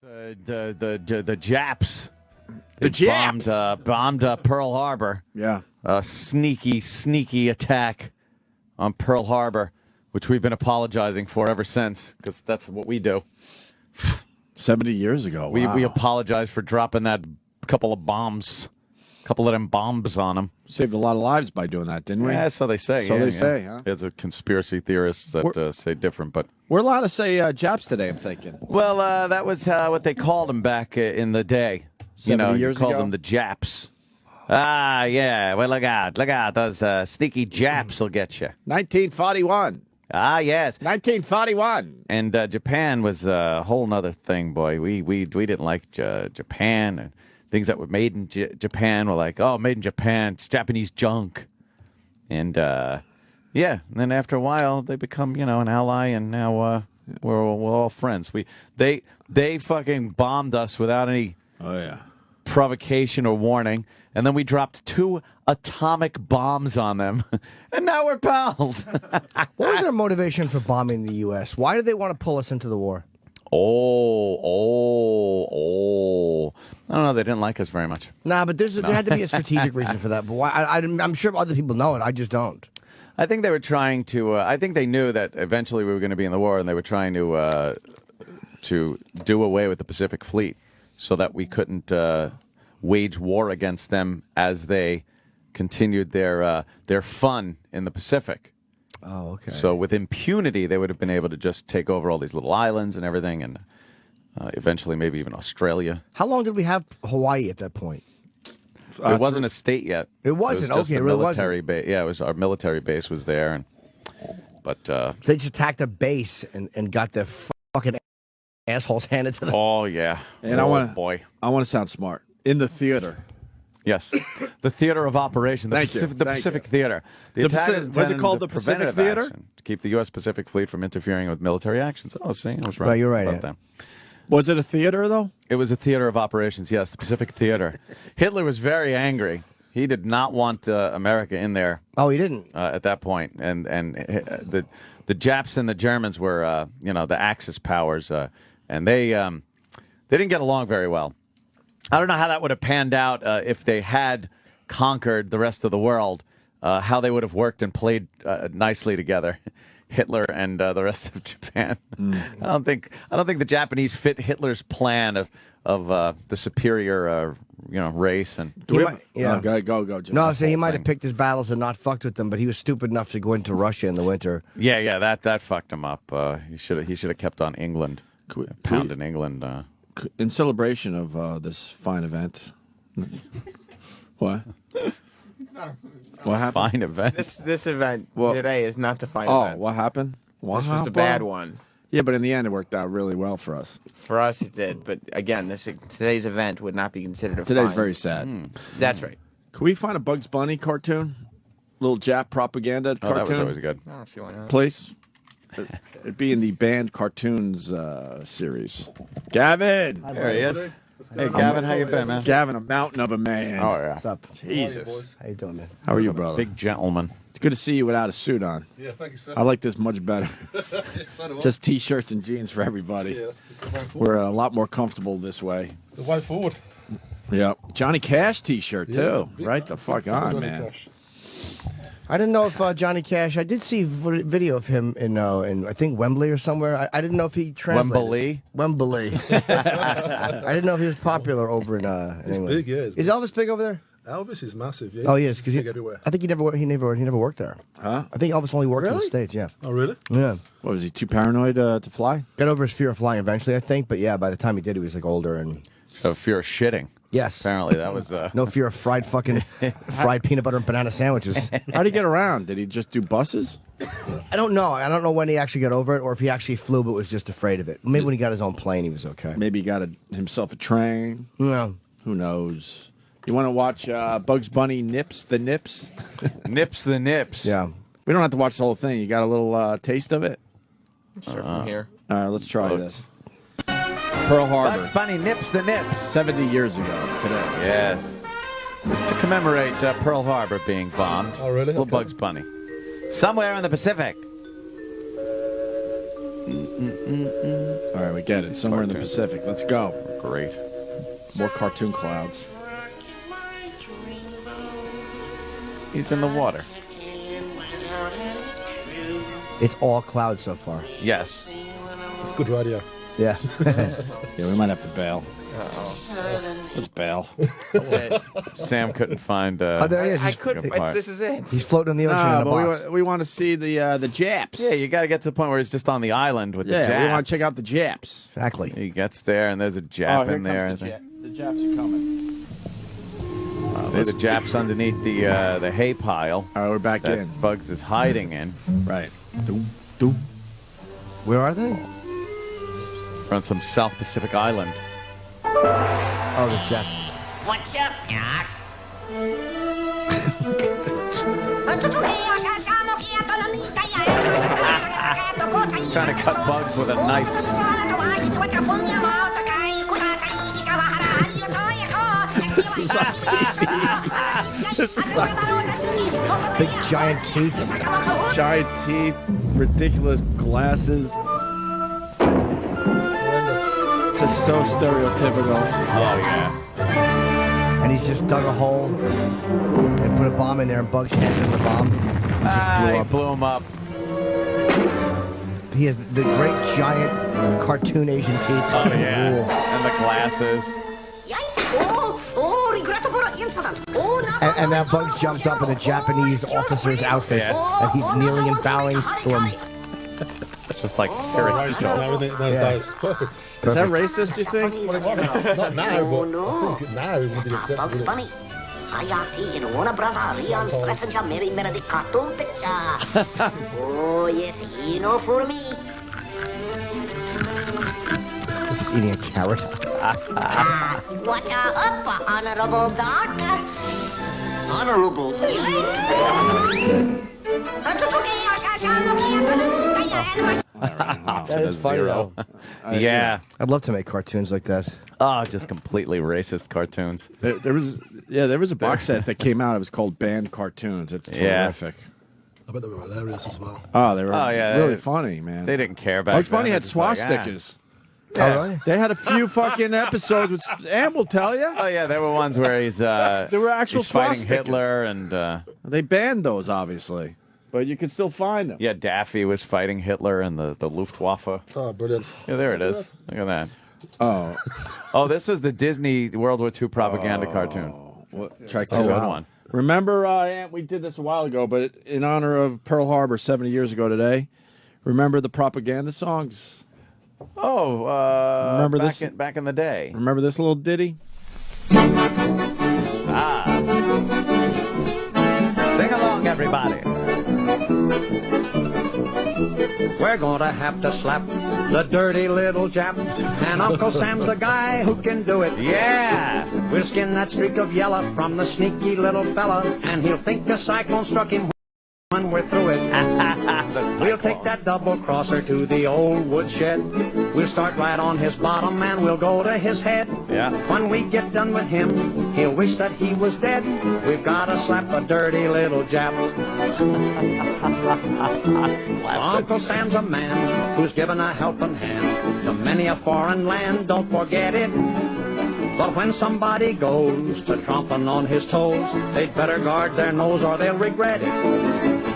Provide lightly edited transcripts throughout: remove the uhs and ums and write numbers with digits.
The Japs. Bombed Pearl Harbor. Yeah. A sneaky attack on Pearl Harbor, which we've been apologizing for ever since, because that's what we do. 70 years ago. Wow. We apologize for dropping that couple of them bombs on them. Saved a lot of lives by doing that, didn't we? Yeah, so they say. So they say, huh? There's a conspiracy theorists that say different, but we're allowed to say Japs today, I'm thinking. Well, that was what they called them back in the day. 70 years you called ago? them the Japs. Ah, yeah. Well, look out. Those sneaky Japs will get you. 1941. Ah, yes. 1941. And Japan was a whole nother thing, boy. We didn't like Japan, and things that were made in Japan were like, oh, made in Japan, it's Japanese junk. And yeah, and then after a while, they become an ally, and now we're all friends. They fucking bombed us without any provocation or warning, and then we dropped 2 atomic bombs on them, and now we're pals. What was their motivation for bombing the U.S.? Why did they want to pull us into the war? I don't know. They didn't like us very much. Nah, but there had to be a strategic reason for that. But why? I'm sure other people know it. I just don't. I think they were trying to. I think they knew that eventually we were going to be in the war, and they were trying to do away with the Pacific Fleet so that we couldn't wage war against them as they continued their fun in the Pacific. Oh, okay. So with impunity, they would have been able to just take over all these little islands and everything, and eventually maybe even Australia. How long did we have Hawaii at that point? It wasn't a state yet. It wasn't? It was just Okay, a it really military base. Yeah, it was our military base was there, but so they just attacked a base and got their fucking assholes handed to them. Oh yeah, and I want to sound smart in the theater. Yes, the theater of operation, the Pacific Theater. Was it called the Pacific Theater? To keep the U.S. Pacific Fleet from interfering with military actions. Oh, see, I was right. Right, you're right. About that. Was it a theater, though? It was a theater of operations, yes, the Pacific Theater. Hitler was very angry. He did not want America in there. Oh, he didn't? At that point. And the Japs and the Germans were, the Axis powers, and they didn't get along very well. I don't know how that would have panned out if they had conquered the rest of the world, how they would have worked and played nicely together, Hitler and the rest of Japan. I don't think the Japanese fit Hitler's plan of the superior race. And go, Jim. No, so he might have picked his battles and not fucked with them, but he was stupid enough to go into Russia in the winter. Yeah, that fucked him up. He should have kept on England, pounding England. In celebration of this fine event. What? What happened? Fine event. This event today is not the fine event. Oh, what happened? This was the bad one. Yeah, but in the end, it worked out really well for us. For us, it did. But again, today's event would not be considered a Today's fine. very sad. That's right. Can we find a Bugs Bunny cartoon? Little Jap propaganda cartoon? That was always good. I don't see why not. Please? It'd be in the banned cartoons series. Gavin! There he is. Hey, Gavin, how you been, man? Gavin, a mountain of a man. Oh, yeah. What's up? Jesus. How you doing, man? How are you, brother? Big gentleman. It's good to see you without a suit on. Yeah, thank you, sir. I like this much better. Just T-shirts and jeans for everybody. Yeah, it's the way forward. We're a lot more comfortable this way. It's the way forward. Yeah. Johnny Cash T-shirt, too. Yeah, Right the fuck on, man. Cash. I didn't know if Johnny Cash. I did see video of him in I think Wembley or somewhere. I didn't know if he translated. Wembley. I didn't know if he was popular over in He's England. big, yeah. Is Elvis big over there? Elvis is massive, yeah. Oh, he is, because big everywhere. I think he never worked there. Huh? I think Elvis only worked in the States. Yeah. Oh, really? Yeah. What, was he too paranoid to fly? Got over his fear of flying eventually, I think. But yeah, by the time he did, he was like older and. Fear of shitting. Yes. Apparently that was... No fear of fried peanut butter and banana sandwiches. How'd he get around? Did he just do buses? I don't know. I don't know when he actually got over it or if he actually flew but was just afraid of it. Maybe when he got his own plane, he was okay. Maybe he got himself a train. No. Who knows? You want to watch Bugs Bunny Nips the Nips? Nips the Nips. Yeah. We don't have to watch the whole thing. You got a little taste of it? Sure, from here. All right, let's try this. Pearl Harbor. Bugs Bunny Nips the Nips. 70 years ago today. Yes. It's to commemorate Pearl Harbor being bombed. Oh, really? Little Okay. Bugs Bunny. Somewhere in the Pacific. All right, we get it. Somewhere in the Cartoon. Pacific. Let's go. Great. More cartoon clouds. He's in the water. It's all clouds so far. Yes. It's good radio. Yeah. Yeah, we might have to bail. Let's bail. That's it. Sam couldn't find. Oh, there he is. I He's, couldn't. Apart. This is it. he's floating in the ocean in a box. but we want to see the Japs. Yeah, you got to get to the point where he's just on the island with the Yeah, Jap. we want to check out the Japs. Exactly. He gets there, and there's a Jap in there. I think. The Japs are coming. See the Jap's underneath the hay pile All right, we're back that in. Bugs is hiding in. Right. Doom, doom. Where are they? We're on some South Pacific island. Oh, there's Jack. What's up, Doc? He's trying to cut Bugs with a knife. This was on TV. Big giant teeth. Giant teeth, ridiculous glasses. Just so stereotypical. Oh yeah. And he's just dug a hole and put a bomb in there, and Bugs handed him the bomb. He just blew He up. blew him up. He has the great giant cartoon Asian teeth. Oh yeah. Rule. And the glasses. And that Bugs jumped up in a Japanese officer's outfit, Yeah. and he's kneeling and bowing to him. It's just like Racist Syracuse. now, isn't it? Those days. It's perfect. Is that racist, you think? Well, it wasn't. Not now, but I think now it would be acceptable. Bugs Bunny. Hayati and Warner Brother, Leon's passenger, Mary Meredith cartoon picture. Oh, yes, you know for me. He's eating a carrot. Watch out, Honorable Doc. Honorable That is funny, zero. Yeah. I'd love to make cartoons like that. Oh, just completely racist cartoons. There was a box set that came out. It was called Banned Cartoons. It's Yeah. terrific. I bet they were hilarious as well. Oh, they were yeah, really they- funny, man. They didn't care back Bugs Bunny then. had It's like, swastikas. Oh, really? They had a few fucking episodes with, and we'll tell you, Oh yeah, there were ones where he's there were actual he's fighting swastikas. Hitler and They banned those, obviously, but you can still find them. yeah, Daffy was fighting Hitler and the Luftwaffe. Oh, brilliant. Yeah, there it is. Look at that. Oh, Oh, this was the Disney World War II propaganda cartoon. check It's a this good out. one. Remember, Ant, we did this a while ago, but in honor of Pearl Harbor 70 years ago today, remember the propaganda songs? Oh, Remember back this? back in the day. Remember this little ditty? Ah. Sing along, everybody. We're gonna have to slap the dirty little Jap, and Uncle Sam's the guy who can do it. Yeah. We'll skin that streak of yellow from the sneaky little fella, and he'll think a cyclone struck him when we're through it. We'll take that double crosser to the old woodshed. We'll start right on his bottom and we'll go to his head. Yeah. When we get done with him, he'll wish that he was dead. We've gotta slap the dirty little Jap. Uncle Sam's a man who's given a helping hand to many a foreign land, don't forget it. But when somebody goes to tromping on his toes, they'd better guard their nose or they'll regret it.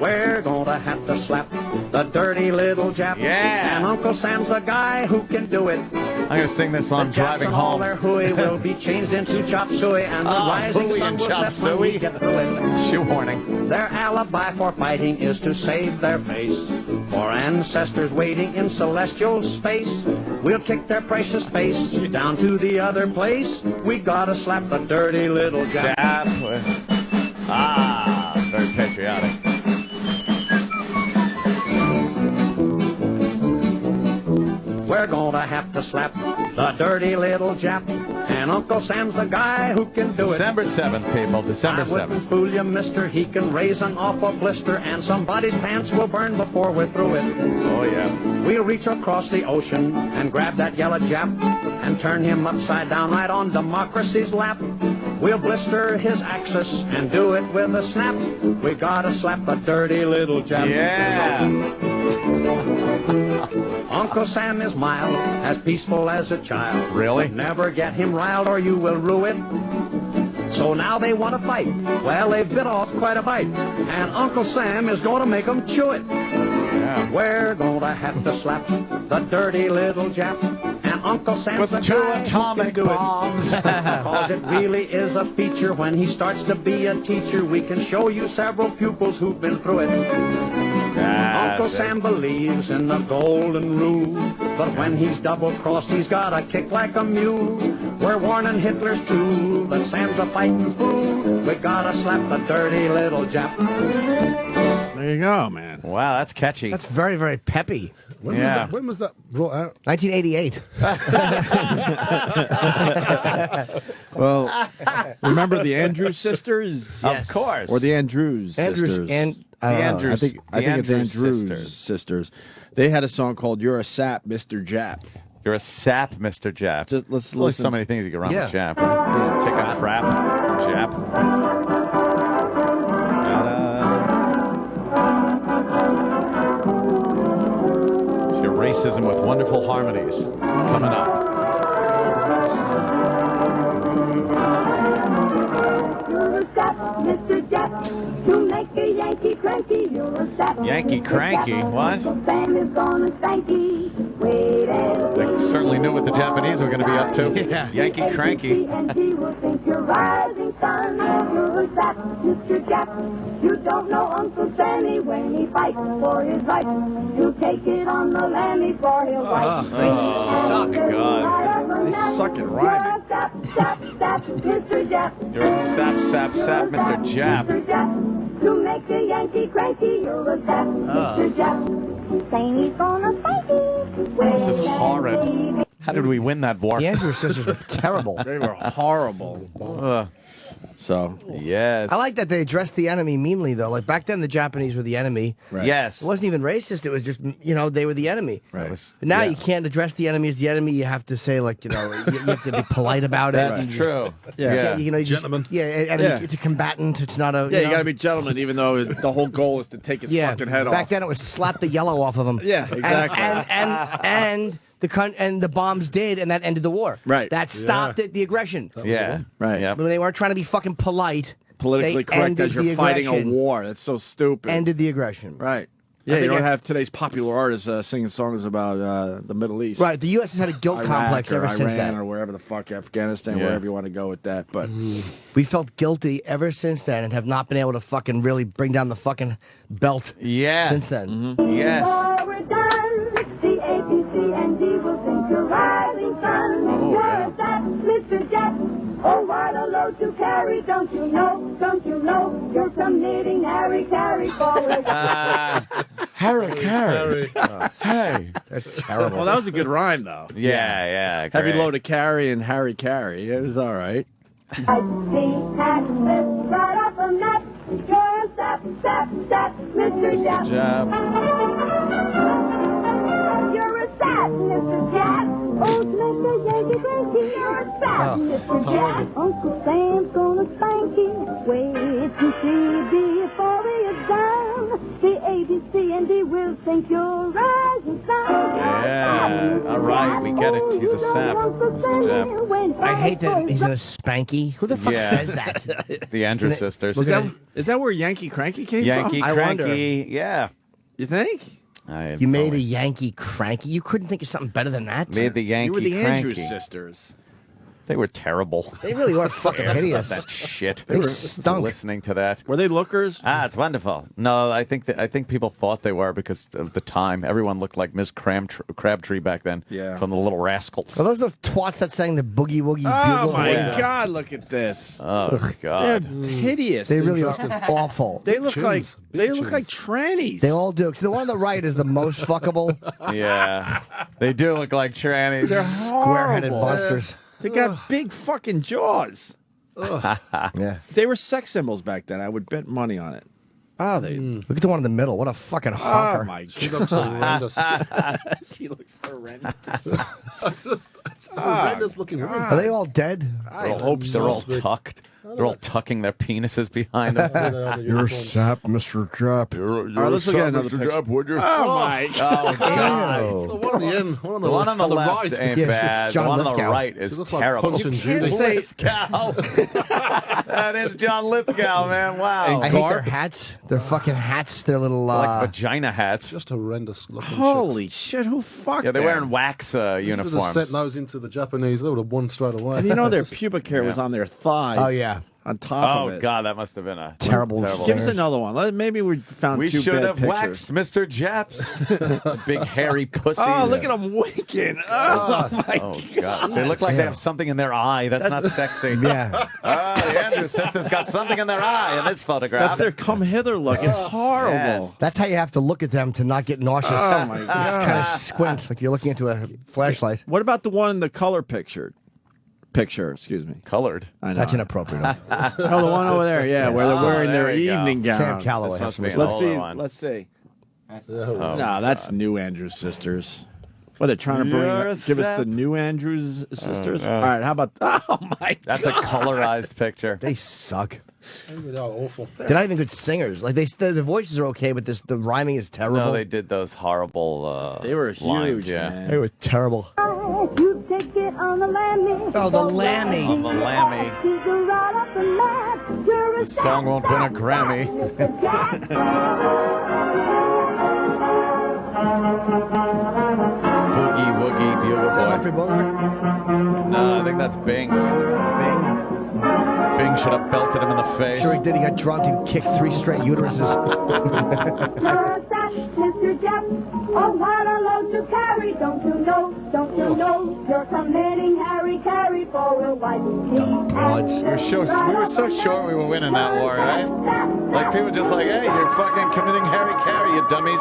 We're gonna have to slap the dirty little Jap. Yeah. And Uncle Sam's the guy who can do it. I'm gonna sing this while I'm The Japs driving and all home. their hooey will be changed into chop suey, and the rising hooey sun and will chop set when we suey. get through it. Shoe warning. Their alibi for fighting is to save their face. For ancestors waiting in celestial space, we'll kick their precious face down to the other place. We gotta slap the dirty little Jap. Ah, very patriotic. We're gonna have to slap the dirty little Jap, and Uncle Sam's the guy who can do it. December 7th, people. December I 7th. wouldn't fool you, mister. He can raise an awful blister, and somebody's pants will burn before we're through it. Oh, yeah. We'll reach across the ocean and grab that yellow Jap and turn him upside down right on democracy's lap. We'll blister his axis and do it with a snap. We gotta slap the dirty little Jap. Yeah. Uncle Sam is mild, as peaceful as a child. Really? But never get him riled or you will rue it. So now they want to fight. Well, they've bit off quite a bite. And Uncle Sam is going to make them chew it. Yeah. We're going to have to slap the dirty little Jap. And Uncle Sam's With the 2 guy who atomic can do it. bombs. Because it really is a feature. When he starts to be a teacher, we can show you several pupils who've been through it. Uncle Sam believes in the golden rule, but when he's double-crossed, he's got a kick like a mule. We're warning Hitler's too, but Sam's a fighting fool. We gotta slap the dirty little Jap. There you go, man. Wow, that's catchy. That's very, very peppy. When was that brought out? 1988. Well, remember the Andrews sisters? Of course. Or the Andrews sisters? And I think it's Andrews sisters. sisters. They had a song called "You're a Sap, Mr. Jap." You're a sap, Mr. Jap. Just let's There's only listen. so many things you can run Yeah. with Jap, right? Yeah. Take a crap, Jap. It's your racism with wonderful harmonies coming up. You're a sap, Mr. Jap. To make a Yankee cranky, you're a sap. Yankee Mr. cranky? Jap. What? Sam is gonna thank you. Wait and They certainly knew what the Japanese were going to be up to. Yeah. Yankee cranky. And he will think you're rising sun. You're a sap, Mr. Jap. You don't know Uncle Sammy when he fights for his rights. You take it on the lammy for he'll fight. They suck. God. They suck at rhyming. Sap, sap, sap, Mr. Jap. You're a sap, sap, sap, Mr. Jap. Mr. Jap. To make a Yankee cranky, you're a sap, Mr. Jap. Saying he's gonna fight you. This is horrid. How did we win that war? The Andrews sisters were terrible. They were horrible. So Yes. I like that they addressed the enemy meanly, though. Like back then, the Japanese were the enemy. right. Yes. It wasn't even racist. It was just, they were the enemy. Right. But now you can't address the enemy as the enemy. You have to say, like, you have to be polite about it. That's And true. Yeah. you just, Gentlemen. and Yeah. it's a combatant. It's not a. Yeah, you got to be gentlemen, even though the whole goal is to take his fucking head Back off. then, it was slap the yellow off of him. Yeah, exactly. And the bombs did, and that ended the war. Right. That stopped the aggression. Yeah. Right. Yep. When they weren't trying to be fucking polite. Politically they correct ended as you're the fighting a aggression. war. That's so stupid. Ended the aggression. Right. Yeah, you think don't I- have today's popular artists singing songs about the Middle East. Right. The U.S. has had a guilt Iraq complex or ever Iran since then. or wherever the fuck, Afghanistan, Yeah. wherever you want to go with that. But We felt guilty ever since then and have not been able to fucking really bring down the fucking belt Yeah. since then. Yes. Before we're done, the ABC and D will think you're rising sun. Oh, You're yeah. a sap, Mr. Jap. Oh, what a load to carry, don't you know? Don't you know? You're committing Harry carry forward. Harry. Hey. That's terrible. well, that was a good rhyme though. Yeah. Heavy great. load to carry and Harry carry. It was all right. I see taxes right off the map. You're a sap, sap, sap, Mr. Mr. Jap. Jap. You're a sap, Mr. Jap. Oh, Mr. Yankee Cranky, you're a sap, Mr. Jap. Uncle Sam's gonna spank you. Wait to see before he is down. The ABC and D will think you're rising sun. Yeah. All right, we get it. He's a sap, Mr. Jap. I hate that he's in a spanky. Who the fuck Yeah. says that? The Andrews sisters. Is that where Yankee Cranky came Yankee from? I wonder. cranky. Yeah. You think? I have You made no a idea. Yankee cranky. You couldn't think of something better than that. Made the Yankee You were the cranky. Andrews sisters. They were terrible. They really were fucking hideous. That shit. They stunk. Listening to that. Were they lookers? It's wonderful. No, I think people thought they were because of the time. Everyone looked like Miss Crabtree back then. Yeah. From the Little Rascals. Are those twats that sang the Boogie Woogie Oh Bugle? my Yeah. God! Look at this. Oh They're God. hideous. They really are awful. They look like Chins. they Big look like chins. trannies. They all do. So the one on the right is the most fuckable. Yeah. They do look like trannies. They're Square-headed horrible. monsters. They got big fucking jaws. Yeah. They were sex symbols back then. I would bet money on it. Oh, they. Look at the one in the middle. What a fucking Oh honker. my She god. looks horrendous. She looks horrendous. It's a horrendous looking woman. Are they all dead? I hope They're all sweet. tucked. They're all tucking their penises behind them. You're sap, Mr. Jap. All right, let's look at another picture. would you? Oh my god. Oh, God. The one on the end, one on The one on the left right. ain't Yes, bad. it's The John one on the Lithgow. right She is looks like terrible. Punch and Can't Judy. say Lithgow. That is John Lithgow, man. Wow. I hate their hats. Their fucking hats. Their little like vagina hats. Just horrendous looking. Holy shit! Who fucked? Yeah, they're them? wearing wax They would have uniforms. sent those into the Japanese. They would have won straight away. And you know their pubic hair was on their thighs. Oh, yeah. On top Oh of it. God, that must have been a Terrible Give us singers. another one. Maybe we found We two should bad have pictures. waxed Mr. Japs. Big hairy pussies. Oh, look at them winking. Oh, my Oh God, they look like they have something in their eye. That's not sexy. Yeah. The Andrews sisters got something in their eye in this photograph. That's their come hither look. It's horrible. Yes. That's how you have to look at them to not get nauseous. Oh, my Just God. kind of squint like you're looking into a flashlight. What about the one in the color picture? Excuse me. Colored. I know. That's inappropriate. Oh, the one over there, yeah, where they're Oh, wearing there their you go. evening Cam gowns. Calloway. This must be an Let's older see. one. Let's see. Oh, No, that's New Andrews Sisters. Well, they're trying to You're a give us the sap. New Andrews Sisters. All right, how about? Oh my! That's a colorized picture. They suck. They are awful. They're not even good singers. Like the voices are okay, but the rhyming is terrible. No, they did those horrible. They were lines, huge, yeah. man. They were terrible. You take it on the lammy. Oh, the lammy. On the lammy. This song won't win a Grammy. Boogie Woogie Bugle Is that Boy. Humphrey Bogart? No, I think that's Bing. Bing. Bing should have belted him in the face. Sure he did. He got drunk and kicked 3 straight uteruses. Mr. Jack, oh, what a load to carry. Don't you know, you're committing Harry Carey for a wife. Dumb broads. We were so sure we were winning that war, right? Like people just like, hey, you're fucking committing Harry Carey, you dummies.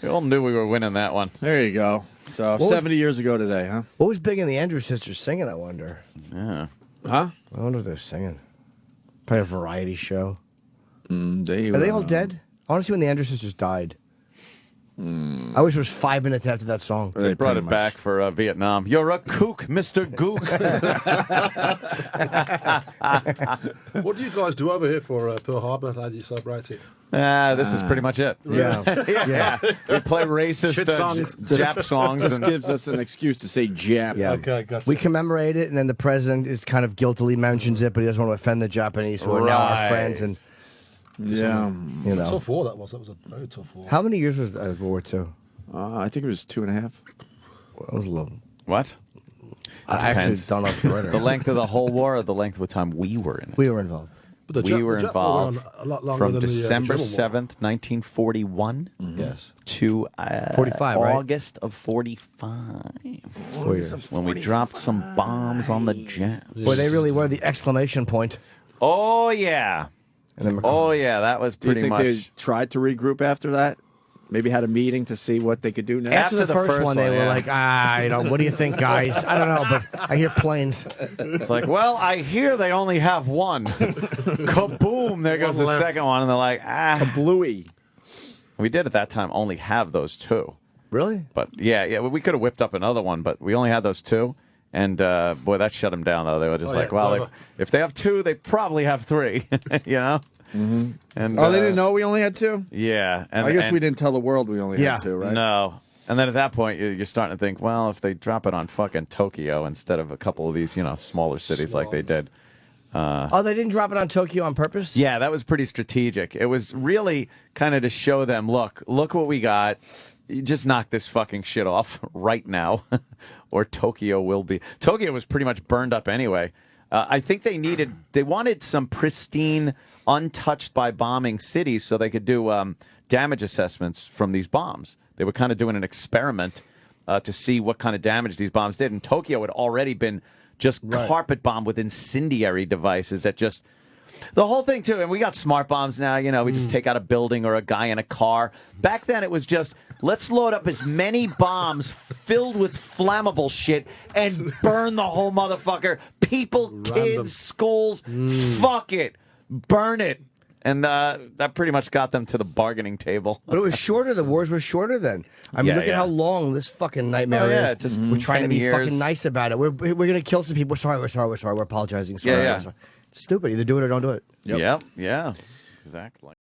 We all knew we were winning that one. There you go. So was- 70 years ago today, huh? What was big in the Andrews sisters singing, I wonder? Yeah. Huh? I wonder if they're singing. Probably a variety show. They Are they all dead? I want to see when the Andrews sisters died. I wish it was 5 minutes after that song. They brought it back for Vietnam. You're a kook, Mr. Gook. What do you guys do over here for Pearl Harbor? How do you celebrate it? This is pretty much it. Yeah. Yeah. We play racist Shit songs. Jap songs. This And gives us an excuse to say Jap. Yeah. Okay, gotcha. We commemorate it, and then the president is kind of guiltily mentions it, but he doesn't want to offend the Japanese, who are now our Right. friends. And Yeah. you know, Tough war that was. That was a very tough war. how many years was World War II? I think it was 2.5. Well, it was a little. what? I actually Depends. don't know if you're right. The length of the whole war or the length of the time we were in it? We were involved. But We were the Jap war went involved on a lot longer from than December the German war. 7th, 1941 Yes. to 45, right? August of 45. 4 years. When we dropped some bombs on the Japs. Boy, they really were the exclamation point. Oh, yeah. And then Oh, yeah. That was Do you pretty think much. they tried to regroup after that? Maybe had a meeting to see what they could do next? after the first one, they were yeah. like, what do you think, guys? I don't know, but I hear planes. It's like, well, I hear they only have one. Kaboom! There goes the second one, and they're like, Bluey. We did at that time only have those two. Really? But yeah, we could have whipped up another one, but we only had those two. And boy, that shut them down, though. They were just like, well, clever. if they have two, they probably have three, you know? Mm-hmm. And, Oh, they didn't know we only had two? Yeah. And, I guess and- we didn't tell the world we only Yeah. had two, right? No. And then at that point, you're starting to think, well, if they drop it on fucking Tokyo instead of a couple of these, smaller cities like they did. Oh, they didn't drop it on Tokyo on purpose? Yeah, that was pretty strategic. It was really kind of to show them, look what we got. You just knock this fucking shit off right now, or Tokyo will be. Tokyo was pretty much burned up anyway. I think they wanted some pristine, untouched by bombing cities so they could do damage assessments from these bombs. They were kind of doing an experiment to see what kind of damage these bombs did. And Tokyo had already been just carpet bombed with incendiary devices that just... The whole thing, too, and we got smart bombs now, we just take out a building or a guy in a car. Back then, it was just, let's load up as many bombs filled with flammable shit and burn the whole motherfucker. People, kids, schools, fuck it. Burn it. And that pretty much got them to the bargaining table. But it was shorter. The wars were shorter then. I mean, look at how long this fucking nightmare is. Just we're trying to be 10 years. fucking nice about it. We're gonna kill some people. We're sorry. We're apologizing. Sorry. Stupid. Either do it or don't do it. Yep. Yeah. Exactly.